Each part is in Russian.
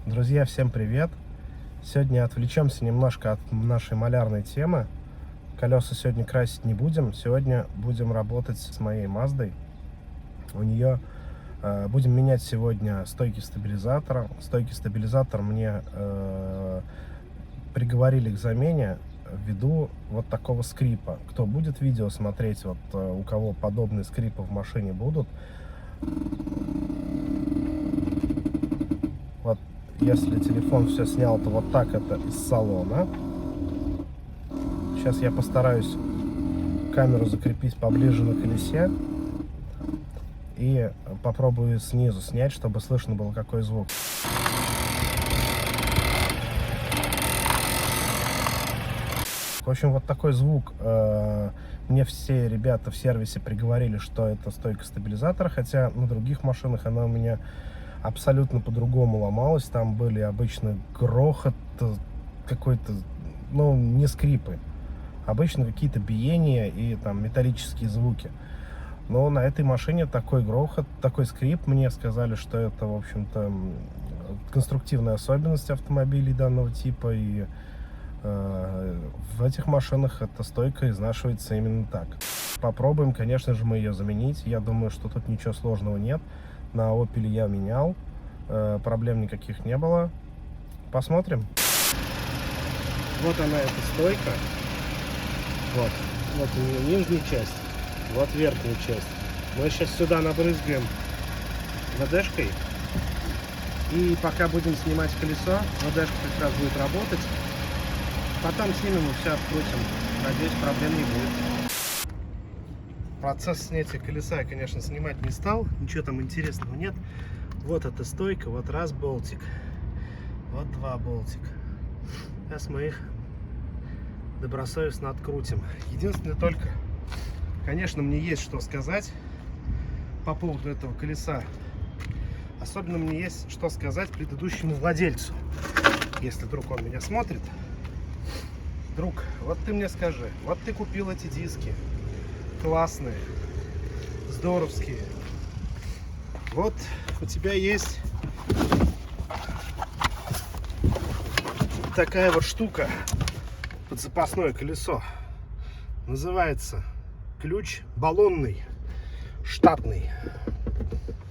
Друзья, всем привет! Сегодня отвлечемся немножко от нашей малярной темы. Колеса сегодня красить не будем. Сегодня будем работать с моей Маздой. У нее будем менять сегодня стойки стабилизатора. Стойки стабилизатора мне приговорили к замене ввиду вот такого скрипа. Кто будет видео смотреть, вот у кого подобные скрипы в машине будут, вот если телефон все снял, то вот так это из салона. Сейчас я постараюсь камеру закрепить поближе на колесе и попробую снизу снять, чтобы слышно было, какой звук. В общем, вот такой звук. Мне все ребята в сервисе приговорили, что это стойка стабилизатора, хотя на других машинах она у меня абсолютно по-другому ломалась. Там были обычно грохот какой-то, ну, не скрипы, обычно какие-то биения и там металлические звуки. Но на этой машине такой грохот, такой скрип. Мне сказали, что это, в общем-то, конструктивная особенность автомобилей данного типа, и в этих машинах эта стойка изнашивается именно так. Попробуем, конечно же, мы ее заменить. Я думаю, что тут ничего сложного нет. На Opel я менял, проблем никаких не было. Посмотрим. Вот она, эта стойка. Вот у нее нижняя часть, вот верхняя часть. Мы сейчас сюда набрызгаем ВДшкой. И пока будем снимать колесо, ВДшка как раз будет работать. Потом снимем и все открутим. Надеюсь, проблем не будет. Процесс снятия колеса я, конечно, снимать не стал. Ничего там интересного нет. Вот эта стойка, вот раз болтик, вот два болтика. Сейчас мы их добросовестно открутим. Единственное только, конечно, мне есть что сказать по поводу этого колеса. Особенно мне есть что сказать предыдущему владельцу. Если вдруг он меня смотрит. Друг, вот ты мне скажи, вот ты купил эти диски, классные, здоровские. Вот у тебя есть такая вот штука под запасное колесо. Называется ключ баллонный, штатный.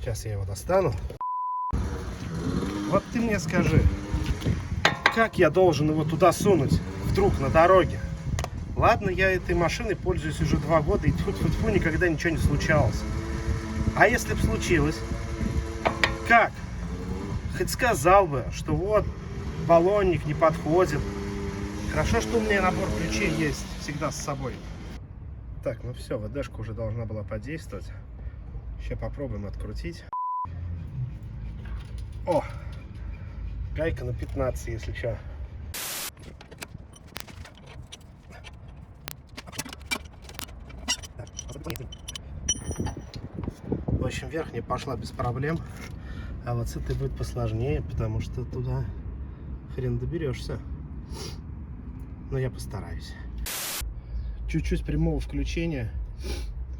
Сейчас я его достану. Вот ты мне скажи, как я должен его туда сунуть вдруг на дороге? Ладно, я этой машиной пользуюсь уже 2 года, и тьфу-тьфу-тьфу, никогда ничего не случалось. А если бы случилось, как? Хоть сказал бы, что вот, баллонник не подходит. Хорошо, что у меня набор ключей есть всегда с собой. Так, ну все, ВДшка уже должна была подействовать. Сейчас попробуем открутить. О! Гайка на 15, если что. В общем, верхняя пошла без проблем, а вот с этой будет посложнее, потому что туда хрен доберешься. Но я постараюсь. Чуть-чуть прямого включения.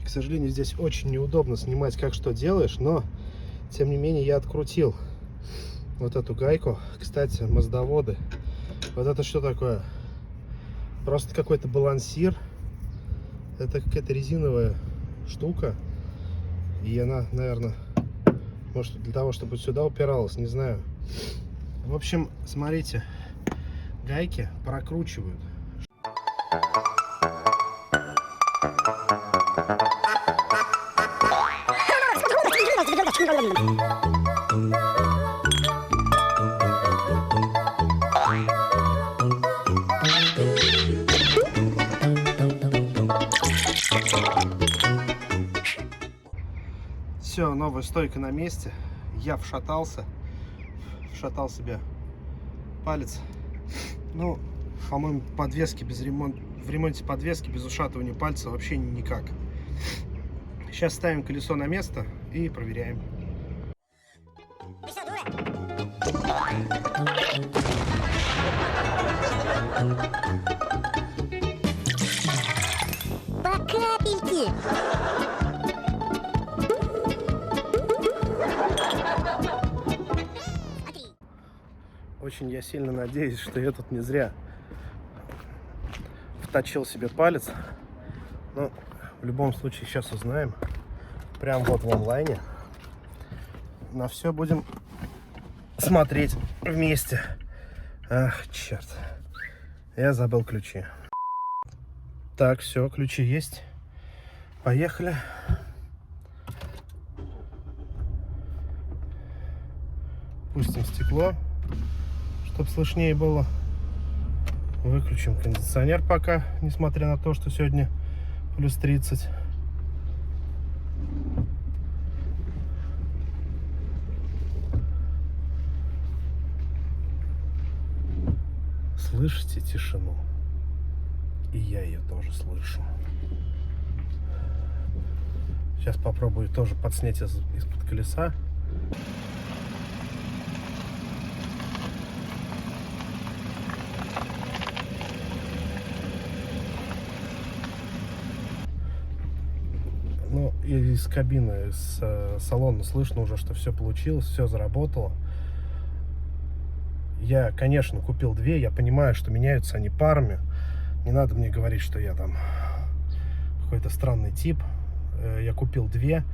К сожалению, здесь очень неудобно снимать, как что делаешь, но тем не менее я открутил вот эту гайку. Кстати, маздоводы, вот это что такое? Просто какой-то балансир. Это какая-то резиновая штука. И она, наверное, может, для того, чтобы сюда упиралась, не знаю. В общем, смотрите, гайки прокручивают. Все, новая стойка на месте. Я вшатал себе палец. Ну, по-моему, подвески без ремонта, в ремонте подвески без ушатывания пальца вообще никак. Сейчас ставим колесо на место и проверяем. По капельке. Очень я сильно надеюсь, что я тут не зря вточил себе палец. Но в любом случае сейчас узнаем. Прям вот в онлайне. На все будем смотреть вместе. Ах, черт. Я забыл ключи. Так, все, ключи есть. Поехали. Пустим стекло, чтобы слышнее было. Выключим кондиционер пока, несмотря на то, что сегодня плюс 30. Слышите тишину? И я ее тоже слышу. Сейчас попробую тоже подснять из-под колеса. Ну, из кабины, из салона слышно уже, что все получилось, все заработало. Я, конечно, купил две, я понимаю, что меняются они парами. Не надо мне говорить, что я там какой-то странный тип. Я купил две,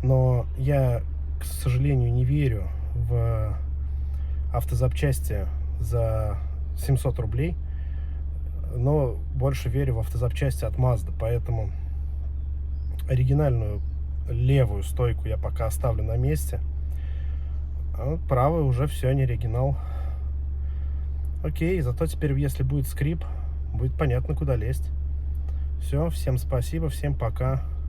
но я, к сожалению, не верю в автозапчасти за 700 рублей, но больше верю в автозапчасти от Mazda, поэтому оригинальную левую стойку я пока оставлю на месте, а вот правая уже все, не оригинал. Окей, зато теперь, если будет скрип, будет понятно, куда лезть. Все, всем спасибо, всем пока.